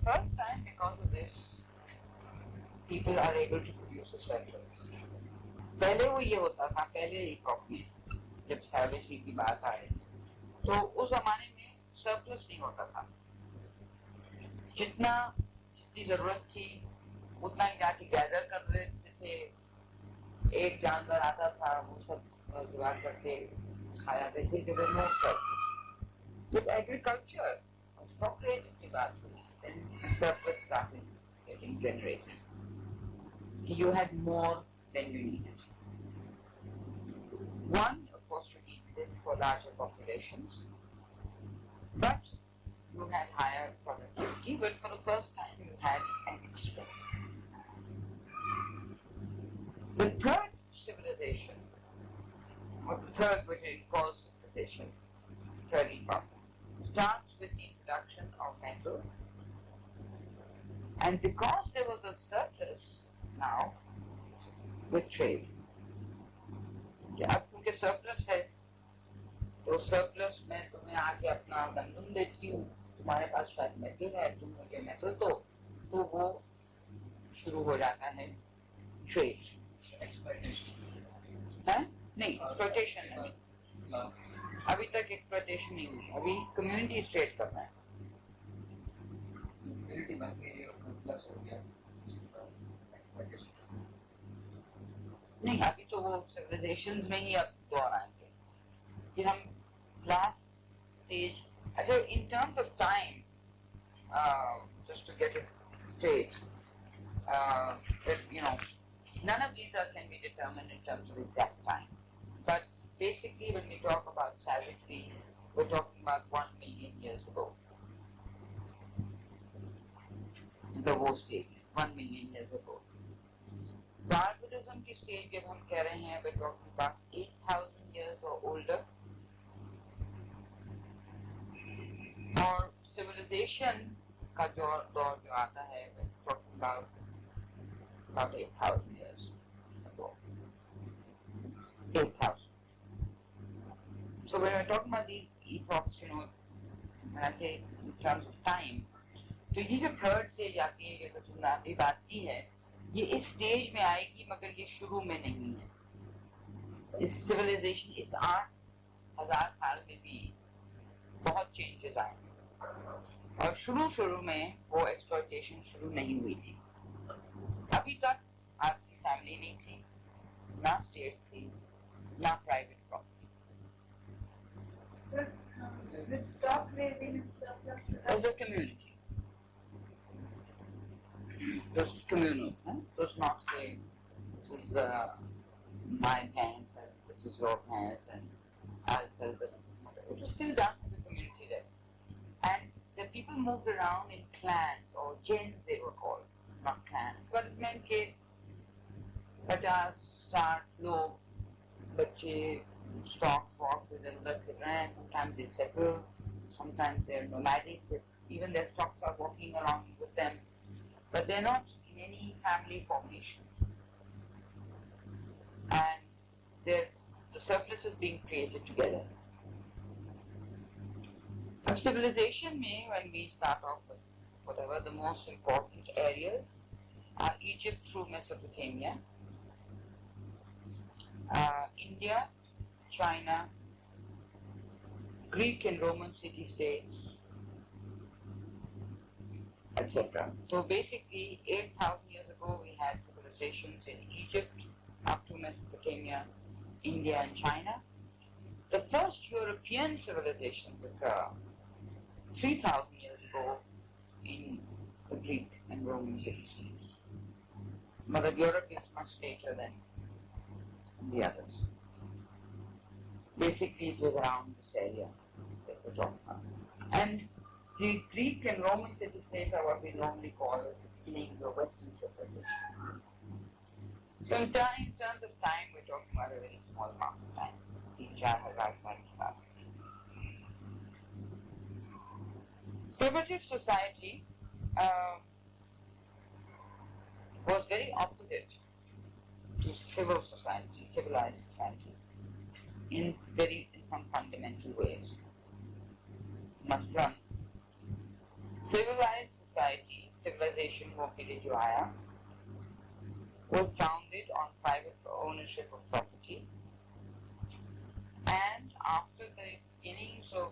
first time, because of this, people are able to produce a surplus. पहले वो ये होता था, पहले इपॉक में जब सैवेजरी की बात आए तो उस जमाने में सरप्लस नहीं होता था। जितनी जरूरत थी उतना ही जाके गैदर कर लेते थे। एक जानवर आता था, वो सब जुगाड़ करके खा जाते थे। जब नो सरप्लस, जब एग्रीकल्चर स्टॉक रेजिंग की बात हुई, then surplus started getting generated. You had more than you needed. One, of course, you needed it for larger populations, but you had higher productivity, but for the first time you had an extra. The third civilization, or the third which is called civilization, third epoch, starts with the introduction of metal, and because there was a surplus now with trade, अब क्योंकि surplus है तो surplus में तुम्हें आके अपना गंदम देती हूँ, तुम्हारे पास शायद मेटल है, तुम मुझे मेटल दो, तो वो शुरू हो जाता है ट्रेड। नहीं, एक्सप्लॉयटेशन है, अभी तक एक्सप्लॉयटेशन नहीं हुई, अभी कम्युनिटी ट्रेड करना है। नहीं, अभी तो वो सिविलाइजेशंस में ही अब दौर आएंगे कि हम क्लास स्टेज, अच्छा in terms of time, just to get it straight, that you know, none of these can be determined in terms of exact time, but basically when we talk about savagery, we're talking about 1 million years ago. The war stage, 1 million years ago. Barbarism की stage जब हम कह रहे हैं, we're talking about 8,000 years or older. और civilization का दौर जो आता है, we're talking about 8,000 years ago. 8,000. So when we're talking about these epochs, you know, when I say in terms of time, तो ये जो थर्ड स्टेज आती है, जो तुमने अभी बात की है, ये इस स्टेज में आएगी, मगर ये शुरू में नहीं है। इस सिविलाइजेशन, इस 8,000 साल में भी बहुत चेंजेस आए, और शुरू में वो एक्सप्लॉयटेशन शुरू नहीं हुई थी। अभी तक आपकी फैमिली नहीं थी, ना स्टेट थी, ना private property. Community, those communal, those not say this is my pants and this is your pants and I'll sell them. It was still done in the community there, and the people moved around in clans or gens they were called, not clans, but it meant के 50-60 लोग बच्चे stock walk with them, sometimes they settle, sometimes they're nomadic, even their stocks are walking around with them, but they're not in any family formation, and the surplus is being created together. Of civilization may, when we start off with whatever, the most important areas are Egypt through Mesopotamia, India, China, Greek and Roman city-states, etc. So basically 8,000 years ago we had civilizations in Egypt up to Mesopotamia, India and China. The first European civilizations occur 3,000 years ago in the Greek and Roman city-states. But Europe is much later than the others. Basically it was around this area that we're talking about. And the Greek and Roman city-states are what we normally call the beginning of Western civilization. So in terms of time, we're talking about a very small amount of time. Primitive society was very opposite to civil society, civilized society, in some fundamental ways. Maslan, civilized society period जो आया was founded on private ownership of property, and after the beginnings of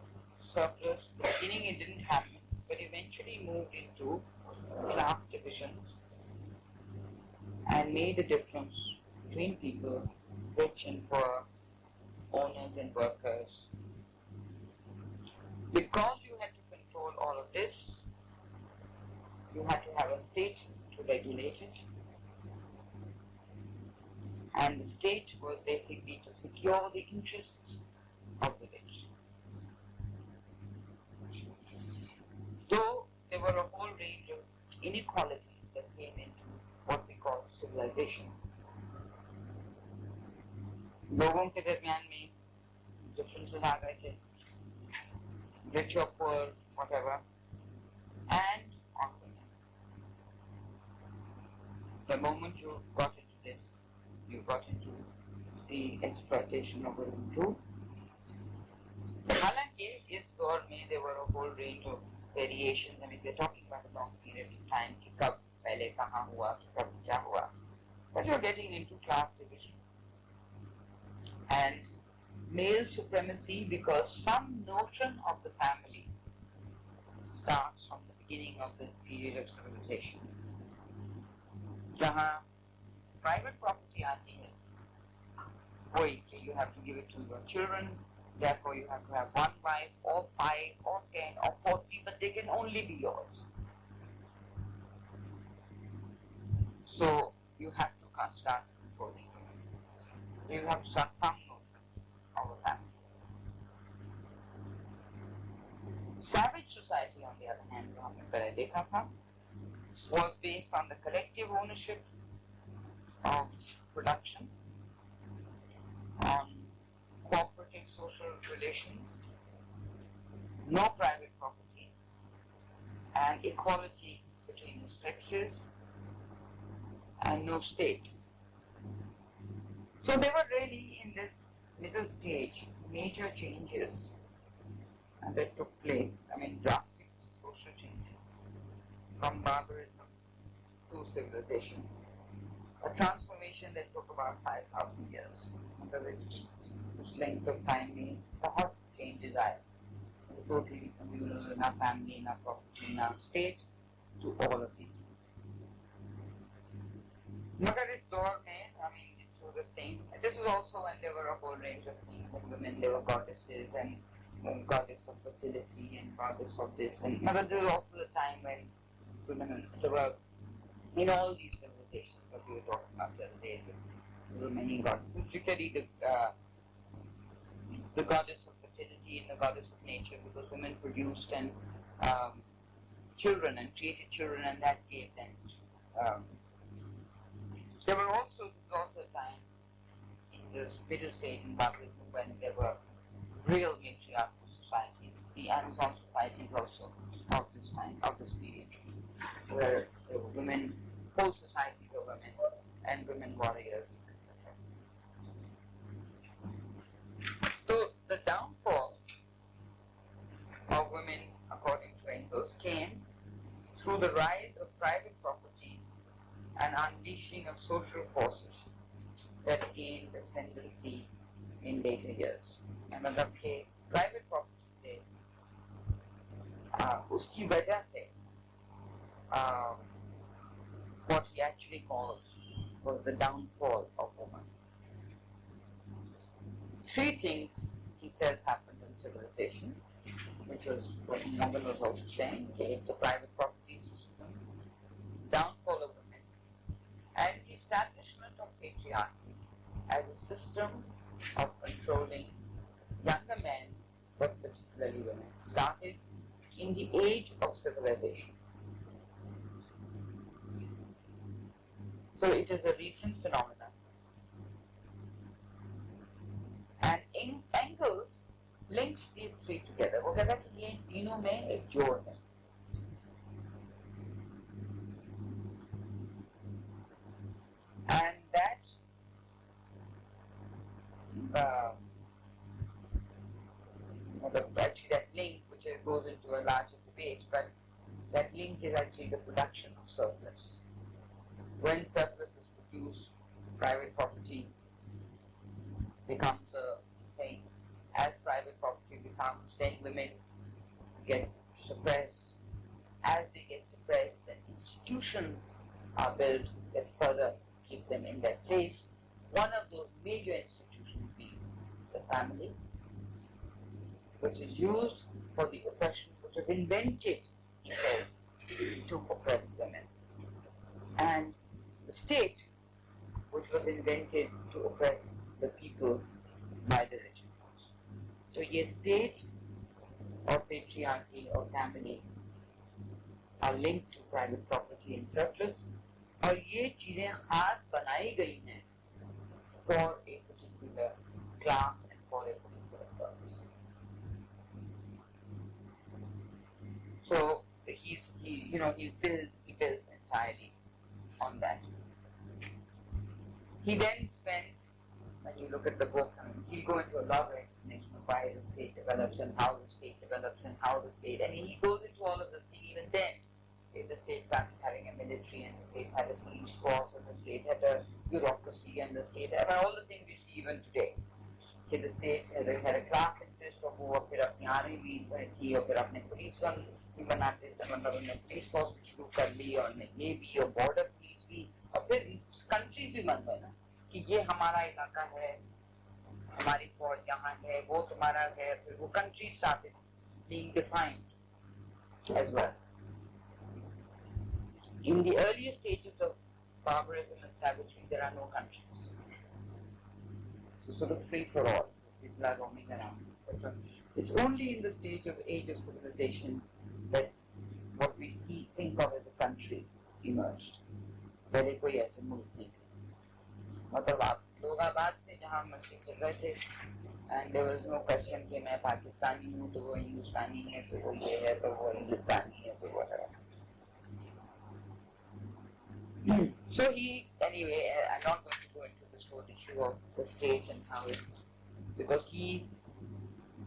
surplus, the beginning it didn't happen, but eventually moved into class divisions and made a difference between people, rich and poor, owners and workers. Because you had to control all of this, you had to have a state to regulate it, and the state was basically to secure the interests of the rich. Though there were a whole range of inequalities that came into what we call civilization. लोगों के दरमियान में differences आ गए थे, rich or poor, whatever, and on women. The moment you got into this, you got into the exploitation of women too. हालांकि इस दौर में there were a whole range of variations. I mean, we're talking about a long period of time कि कब पहले कहाँ हुआ, कब क्या हुआ. But you're getting into class division and male supremacy, because some notion of the family starts from the beginning of the period of civilization. जहाँ private property आती है, वही कि you have to give it to your children, therefore you have to have one wife or 5 or 10 or 40, but they can only be yours. So you have to start controlling women. You have to start some notion of a family. Savage society, on the other hand, जो हमने पहले देखा था, was based on the collective ownership of production, on cooperative social relations, no private property, and equality between the sexes, and no state. So there were really, in this middle stage, major changes that took place. I mean, drastic social changes from barbarism to civilization. A transformation that took about 5,000 years, under which this length of time means बहुत changes आए. Totally communal, in our family, in our property, in our state, to all of these things. मगर इस दौर में, I mean, it was the same. This is also when there were a whole range of things. Women, there were goddesses, and goddess of fertility, and goddess of this, and but there was also the time when women, there were, in all these civilizations that we were talking about the other day, there were many goddesses, particularly the goddess of fertility and the goddess of nature, because women produced and children and created children, and that gave them. There were also a time in the middle stage in barbarism when there were real matriarchal societies. The Amazon societies also of this time, of this period, where there were women, whole societies of women, and women warriors, etc. So the downfall of women, according to Engels, came through the rise of private property and unleashing of social forces that gained ascendancy in later years. And मतलब कि private property से उसकी वजह से what he actually calls was the downfall of woman. 3 things, he says, happened in civilization, which was what Nighat was also saying, it's the private property system, downfall of women, and the establishment of patriarchy as a system of controlling younger men, but particularly women, started in the age of civilization. So it is a recent phenomenon. And Engels links these 3 together. वो कहता है कि ये तीनों में एक जोड़ है. And that actually that link, which goes into a larger debate, but that link is actually the production of surplus. when surplus is produced, private property becomes a thing. As private property becomes, then women get suppressed. As they get suppressed, then institutions are built that further keep them in their place. One of those major institutions being the family, which is used for the oppression, which was invented, he says, to oppress women. And the state, which was invented to oppress the people by the rich. So ये state or patriarchy or family are linked to private property and surplus, और ये चीजें खास बनाई गई हैं for a particular class and for a particular purpose. So he builds entirely on that. He then spends, when you look at the book, he'll go into a lot of explanation of why the state develops and how the state develops and how the state, and he goes into all of this thing even then. If the state started having a military and the state had a police force and the state had a bureaucracy and the state had all the things we see even today. कि the state had a class interest और वो फिर अपनी army भी थी और फिर अपने पुलिस भी बनाते थे, मतलब उन्होंने पुलिस फोर्स भी शुरू कर ली और ये भी और बॉर्डर पुलिस भी और फिर कंट्रीज भी बन गए ना कि ये हमारा इलाका है, हमारी फौज यहाँ है, वो तुम्हारा है, फिर वो country started being defined as well. In the earlier stages of barbarism and savagery, there are no countries. So sort of free for all. People are roaming around. It's only in the stage of age of civilization that what we think of as a country emerged. पहले कोई ऐसे मुल्क नहीं थे. मतलब आप लोग आबाद थे जहाँ मस्जिद चल रहे थे, and there was no question कि मैं पाकिस्तानी हूँ तो वो हिंदुस्तानी है तो वो ये है तो वो हिंदुस्तानी है तो whatever. So anyway, I'm not going to go into this whole issue of the state and how it, because he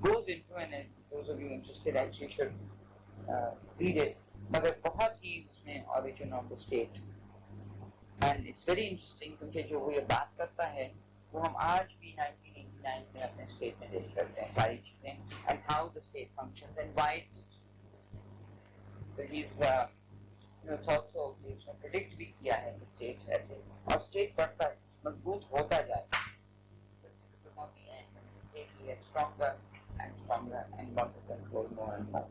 goes into, and those of you interested actually should read it, मगर बहुत ही उसमें origin of the state, and it's very interesting क्योंकि जो वो ये बात करता है वो हम आज भी 1989 में अपने state में देख सकते हैं सारी चीजें, and how the state functions and why it needs to do this thing. So he's it's also उसने predict भी किया है कि state ऐसे और state बढ़ता है, मजबूत होता जाएगा. State will get stronger and stronger and want to control more and more.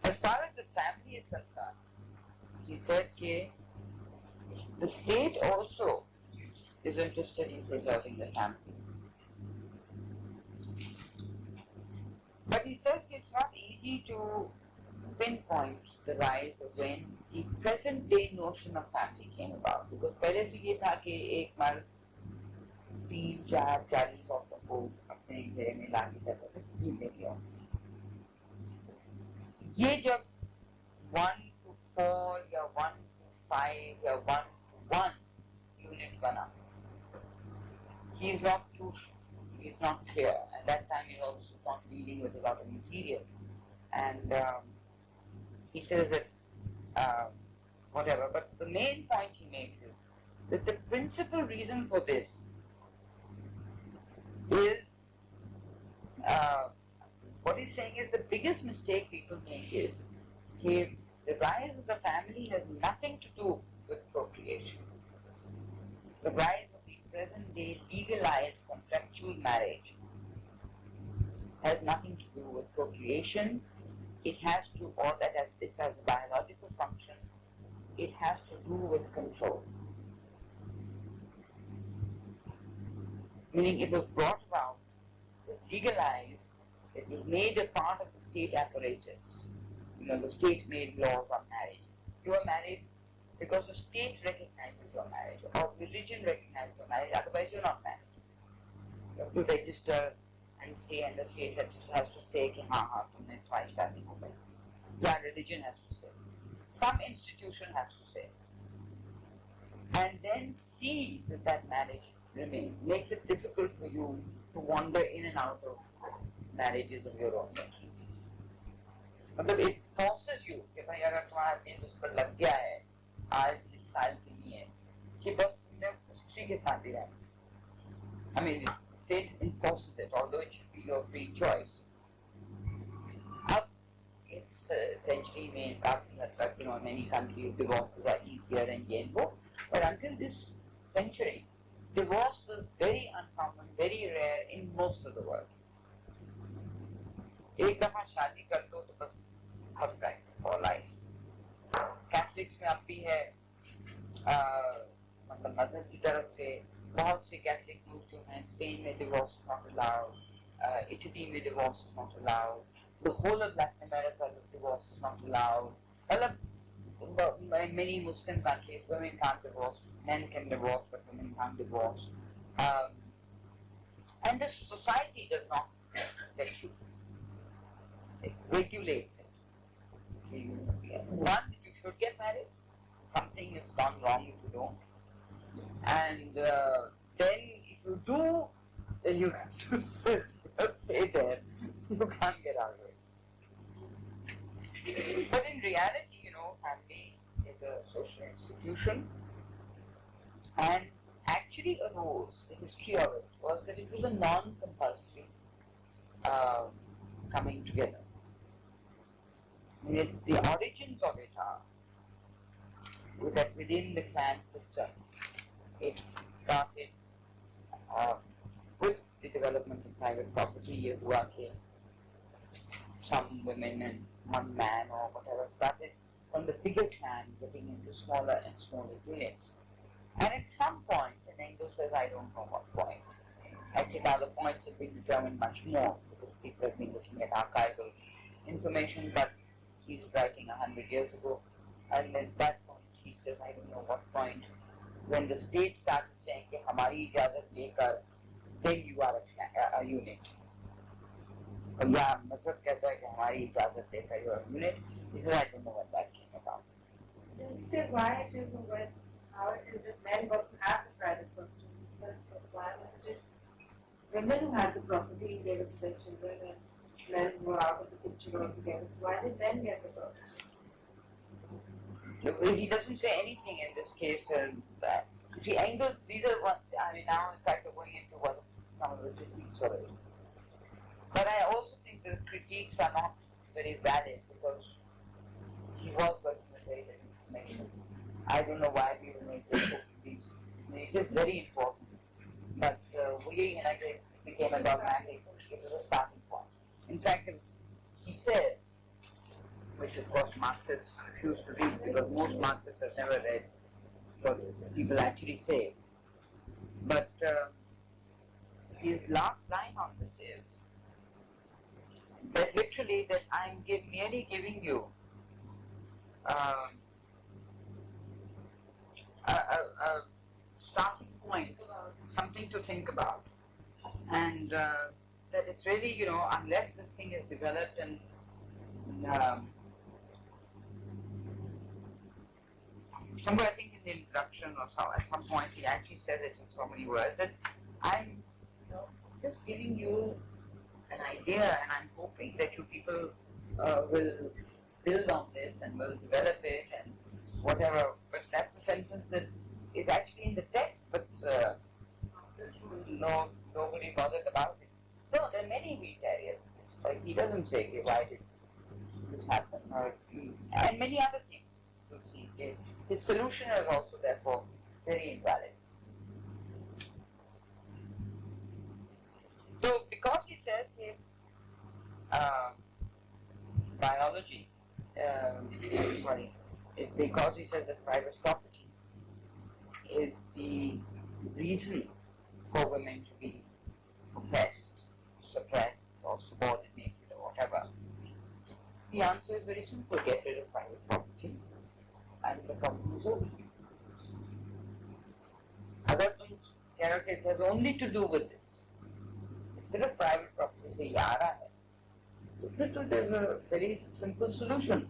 As far as the family is concerned, he said that the state also is interested in preserving the family. But he says it's not easy to pinpoint the rise of when the present day notion of family came about. Because पहले तो ये था कि एक मर्द 3-4-40 औरतों को अपने घर में लाके करते थे, ठीक है क्या? ये जब 1-4 या 1-5 या 1-1 unit बना, he is not clear, and that time he was not dealing with a lot of material, and he says that whatever, but the main point he makes is that the principal reason for this is what he's saying is the biggest mistake people make is that the rise of the family has nothing to do with procreation. The rise of the present day legalized contractual marriage has nothing to do with procreation. It has to, or that has, it has a biological function. It has to do with control. Meaning it was brought about, it was legalized, it was made a part of the state apparatus. The state made laws on marriage. You are married because the state recognizes your marriage, or religion recognizes your marriage, otherwise you're not married. You have to register and say, and the state has to say कि हाँ हाँ तुमने twice शादी हो गई. Yeah, religion has to say. Some institution has to say. And then see that marriage remains. Makes it difficult for you to wander in and out of marriages of your own making. But it forces you कि भाई अगर तुम्हारा दिल उस पर लग गया है आज इस साल के लिए कि बस तुमने हिस्ट्री के साथ ही रहना. I mean, state enforces it, although it should be your free choice. अब इस century में काफी हद तक, many countries divorces are easier and वो, but until this century, divorce was very uncommon, very rare in most of the world. एक दफा शादी कर लो तो बस फंस गए for life. कैथलिक्स में अब भी है, मतलब मदर की तरफ से बहुत से कैथलिक लोग जो हैं, स्पेन में डिवोर्स नॉट अलाउड, इटली में divorce not allowed, the whole of Latin America divorce not allowed. मतलब many Muslim countries women can't divorce, men can divorce but women can't divorce, and the society does not let you. It regulates it. One, you should get married. Something has gone wrong if you don't. And then if you do, then you have to stay there. You can't get out of it. But in reality, family is a social institution, and actually arose, the history of it was that it was a non-compulsory coming together. The origins of it are that within the clan system, it started with the development of private property. Some women and one man or whatever started from the bigger clan getting into smaller and smaller units. And at some point, and Engels says, I don't know what point. Actually, now the points have been determined much more because people have been looking at archival information, but he's writing 100 years ago. And at that point, he says, I don't know what point, when the state started saying, कि हमारी इजाज़त लेकर, then you are a unit. और या मतलब कहता है कि हमारी इजाज़त लेकर you are a unit. He says, I don't know what that came about. He said, why it is when how it is that men got to have the private property, but why was it women who had the property gave it to their children and men were out of the picture altogether? Why did men get the property? He doesn't say anything in this case. See, Engels, these are ones, now in fact we're going into what some of the critiques of it. But I also think the critiques are not very valid because he was working with very little information. I don't know why people make this book these. It is very important. But we became a dogmatic. It was a starting point. In fact, he said, which of course Marxists refuse to read because most Marxists have never read what people actually say. But his last line on this is that literally that I'm merely giving you a starting point, something to think about, and that it's really, unless this thing is developed and somewhere I think in the introduction or so, at some point he actually said it in so many words that I'm just giving you an idea and I'm hoping that you people will build on this and will develop it and whatever, but that's a sentence that is actually in the text, but nobody bothered about it. No, there are many weak areas. Like he doesn't say, okay, why did this happen, and many other things. His solution is also therefore very invalid. So because he says his biology, because he says that private property is the reason for women to be oppressed, suppressed, or subordinated, or whatever, the answer is very simple: get rid of private property, and the problem is over. Other things, it has only to do with this. Instead of private property, say yara hai. There's a very simple solution.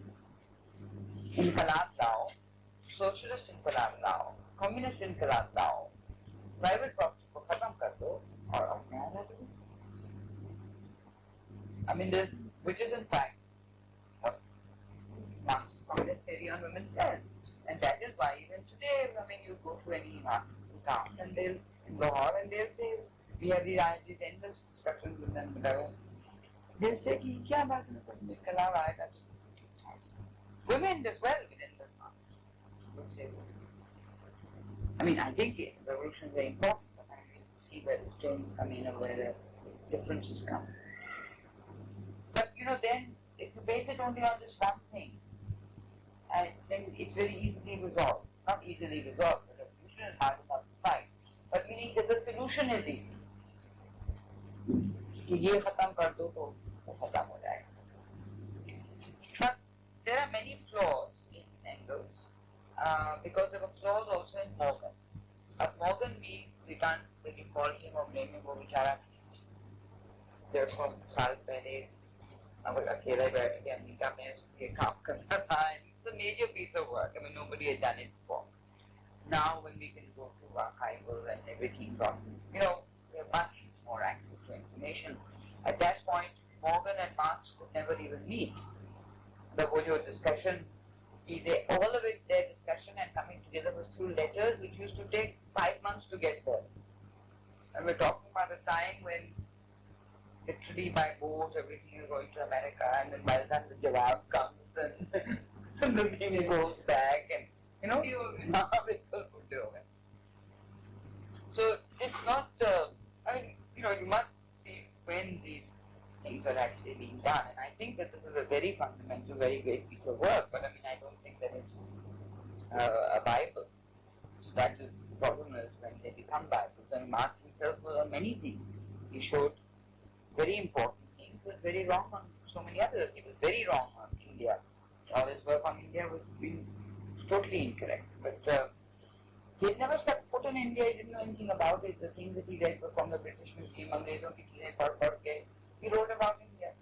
Inqilab lao, socialist inqilab lao, communist inqilab lao, private property ko khatam kar do, aur apne aana do. Which is in fact what Marxist women said. And that is why even today, I mean, you go to any town and they'll, in Lahore, and they'll say, we have these endless discussions with them, whatever. They'll say, ki, kya baat hai, kalav aayega. Women as well within the market will say this. I mean, I think the revolution is very important, but I mean, see where the strains come in or where the differences come. But, then if you base it only on this one thing, then it's very easily resolved. Not easily resolved, the revolution is hard enough to fight. But meaning that the solution is easy. कि ये खत्म कर दो तो वो खत्म हो जाएगा. But there are many flaws in Engels because there were flaws also in Morgan. But Morgan we can't really call him or blame him. वो बेचारा 150 साल पहले अकेला बैठ के अमेरिका में ये काम करता था. It's a major piece of work. I mean, nobody had done it before. Now when we can go to archival and everything, we have much more access to information. At that point, Morgan and Marx could never even meet. The whole discussion, all of it, their discussion and coming together was through letters which used to take 5 months to get there. And we're talking about a time when literally by boat everything is going to America, and then by the time the jawab comes and the thing goes back, and so it's not, you must see when these things are actually being done, and I think that this is a very fundamental, very great piece of work, but I mean, I don't think that it's a Bible. So that is the problem is when they become Bibles, and Marx himself was on many things. He showed very important things, but very wrong on so many others. He was very wrong on India. All his work on India was being totally incorrect, but he had never stepped foot in India. He didn't know anything about it. The things that he read were from the British Museum, अंग्रेजों की चीजें पढ़ के he wrote about India.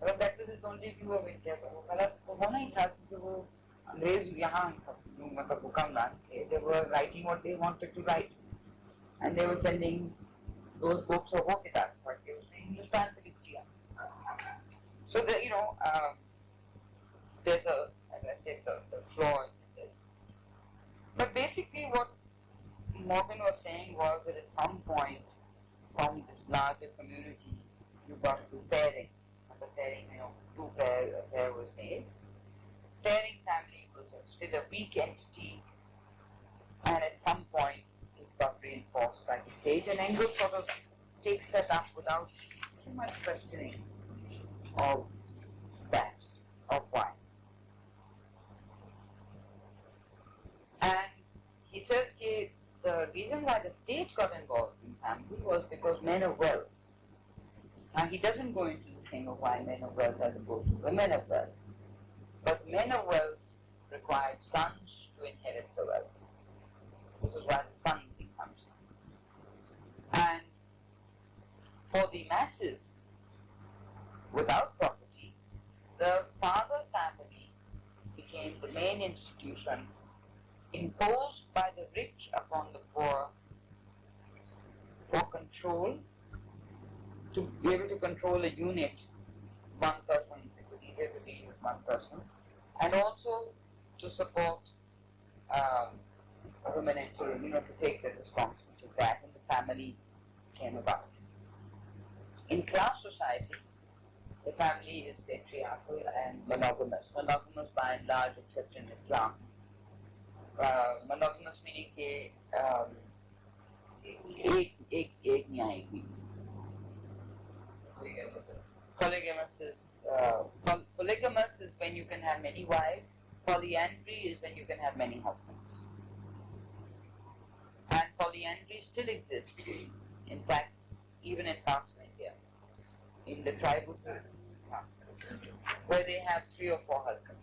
But that was his only view of India. तो वो गलत तो होना ही था क्योंकि वो अंग्रेज यहाँ मतलब हुक्मरान थे. They were writing what they wanted to write, and they were sending those books of वो किताब पढ़ के उसने हिंदुस्तान से लिख दिया. So there's as I said, the flaw in this. But basically what Morgan was saying was that at some point from this larger community you got to pairing. And the pairing, two pair, a pair was made. Pairing family was still a weak entity, and at some point it got reinforced by the state, and Engels sort of takes that up without too much questioning of that, of why. And he says that the reason why the state got involved in family was because men of wealth. Now he doesn't go into the thing of why men of wealth as opposed to women of wealth, but men of wealth required sons to inherit the wealth. This is why the son thing comes in. And for the masses without property, the father family became the main institution imposed by the rich upon the poor for control, to be able to control a unit, one person, it was easier to deal with one person, and also to support women and children, to take the responsibility of that, and the family came about. In class society, the family is patriarchal and monogamous. Monogamous by and large, except in Islam. Monogamous meaning कि एक न्याय की. Polygamous is when you can have many wives. Polyandry is when you can have many husbands. And polyandry still exists. In fact, even in parts of India, in the tribal where they have 3 or 4 husbands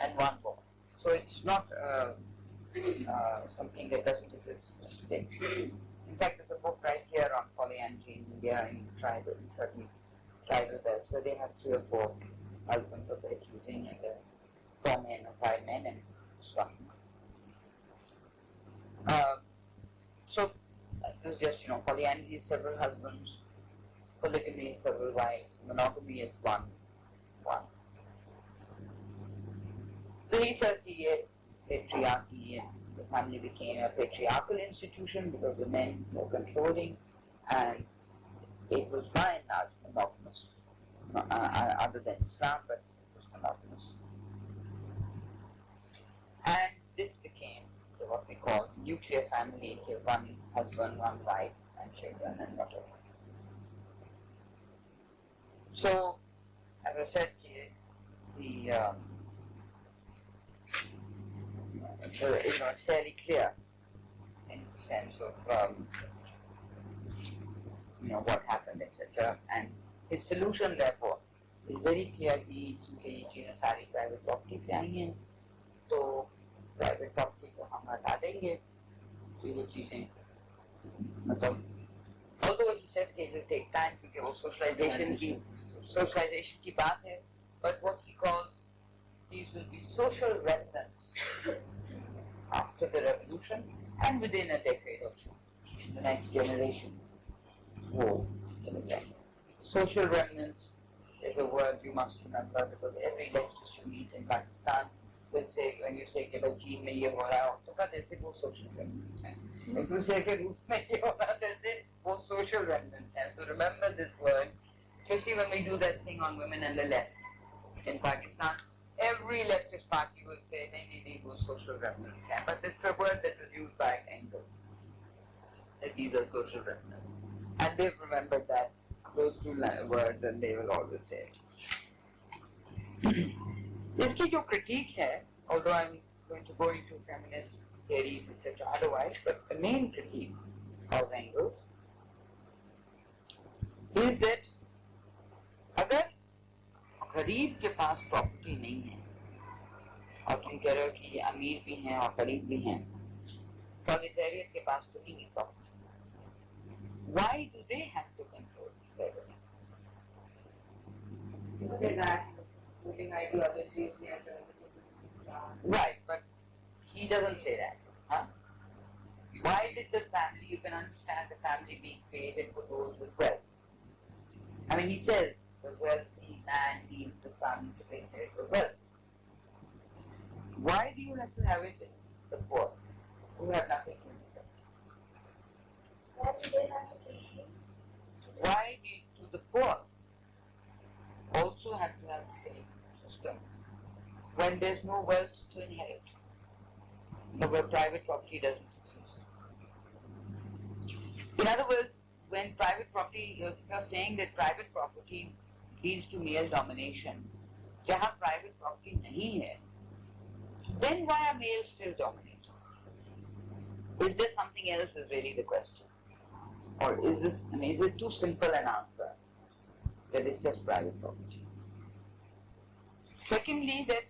and 1 boy. So it's not something that doesn't exist today. In fact, there's a book right here on polyandry in India, in tribal, in certain tribal belts, where they have 3 or 4 husbands of their choosing, and 4 men or 5 men and stuff. So this is just, polyandry is several husbands, polygamy is several wives, monogamy is one. So he says the patriarchy and the family became a patriarchal institution because the men were controlling, and it was by and large monogamous, other than Islam, but it was monogamous. And this became what we call nuclear family, one husband, one wife, and children, and whatever. So, as I said, it's fairly clear in the sense of what happened, etc. And his solution, therefore, is very clear. He चीजें सारी private property से आई हैं, तो private property को हम हटा देंगे, तो ये चीजें मतलब, although he says that it will take time क्योंकि वो socialization की बात है, but what he calls these will be social remnants after the revolution and within a decade or so, the next generation. Social remnants is a word you must remember because every lecture you meet in Pakistan will say, when you say कि भाई चीन में ये हो रहा है, तो कहते हैं वो social remnants हैं. If you say कि रूस में ये हो रहा है, वो social remnants हैं. So remember this word, especially when we do that thing on women and the left in Pakistan. Every leftist party will say they will social remnants, but it's a word that was used by Engels, that these are social remnants. And they've remembered that, those two words, and they will always say it. Iski jo critique hai, although I'm going to go into feminist theories, etc. otherwise, but the main critique of Engels is that अगर गरीब के पास property नहीं है और तुम कह रहे हो कि ये अमीर भी हैं और गरीब भी हैं, प्रोलेटारिएट के पास तो नहीं है property. Why do they have to control everything? You say that moving ideology is the answer. Right, but he doesn't say that. Huh? Why did the family, you can understand the family being created for those with wealth. I mean, he says the wealthy man needs the son to take care of wealth. Why do you have to have it in the poor who have nothing to do? Why do they have to teach? Why do the poor also have to have the same system when there's no wealth to inherit? Where private property doesn't exist. In other words, when private property, you're saying that private property leads to male domination. जहाँ private property नहीं है, then why are males still dominating? Is there something else is really the question? Or is it too simple an answer that it's just private property? Secondly, that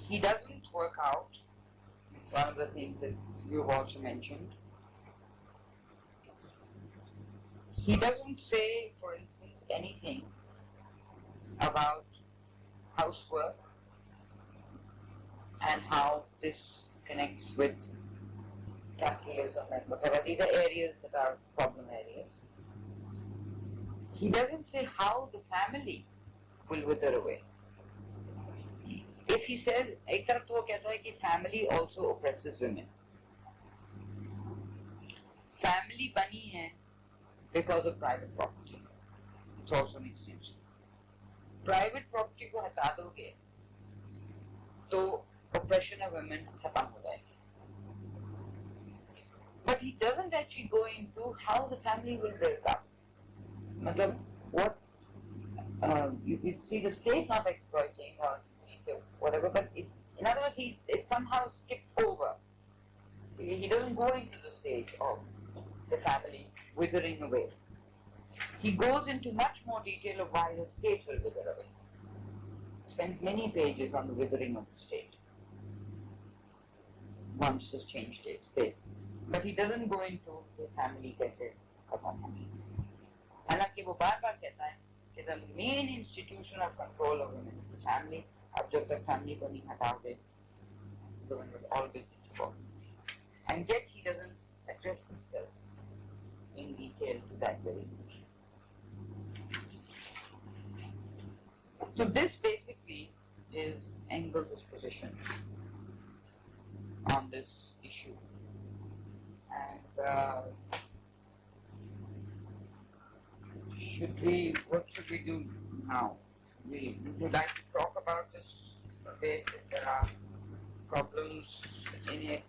he doesn't work out, one of the things that you've also mentioned, he doesn't say, for instance, anything about housework and how this connects with capitalism and whatever. These are areas that are problem areas. He doesn't say how the family will wither away. If he says, एक तरफ तो वो कहता है कि family also oppresses women. Family बनी है because of private property. It's also an extension. Private property को हटा दोगे तो oppression of women खत्म हो जाएगी. But he doesn't actually go into how the family will break up. मतलब what you see the state not exploiting or whatever, but in other words, it somehow skipped over. He doesn't go into the stage of the family withering away. He goes into much more detail of why the state will wither away. Spends many pages on the withering of the state once has changed its place. But he doesn't go into the family कैसे खत्म होगी. हालांकि वो बार-बार कहता है कि the main institution of control of women is the family. अब जब तक family को नहीं हटाओगे, women will always be subordinate. And yet he doesn't address himself in detail to that very issue. So this basically is Engels' position on this issue. And what should we do now? Would you like to talk about this a bit? If there are problems in it,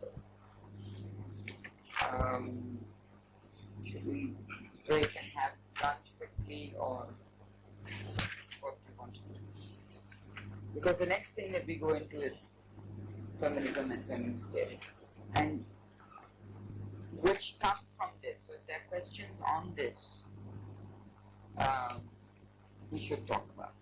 should we break and have lunch quickly, or what do you want to do? Because the next thing that we go into is feminism and feminist theory, and which come from this. So if there are questions on this, we should talk about.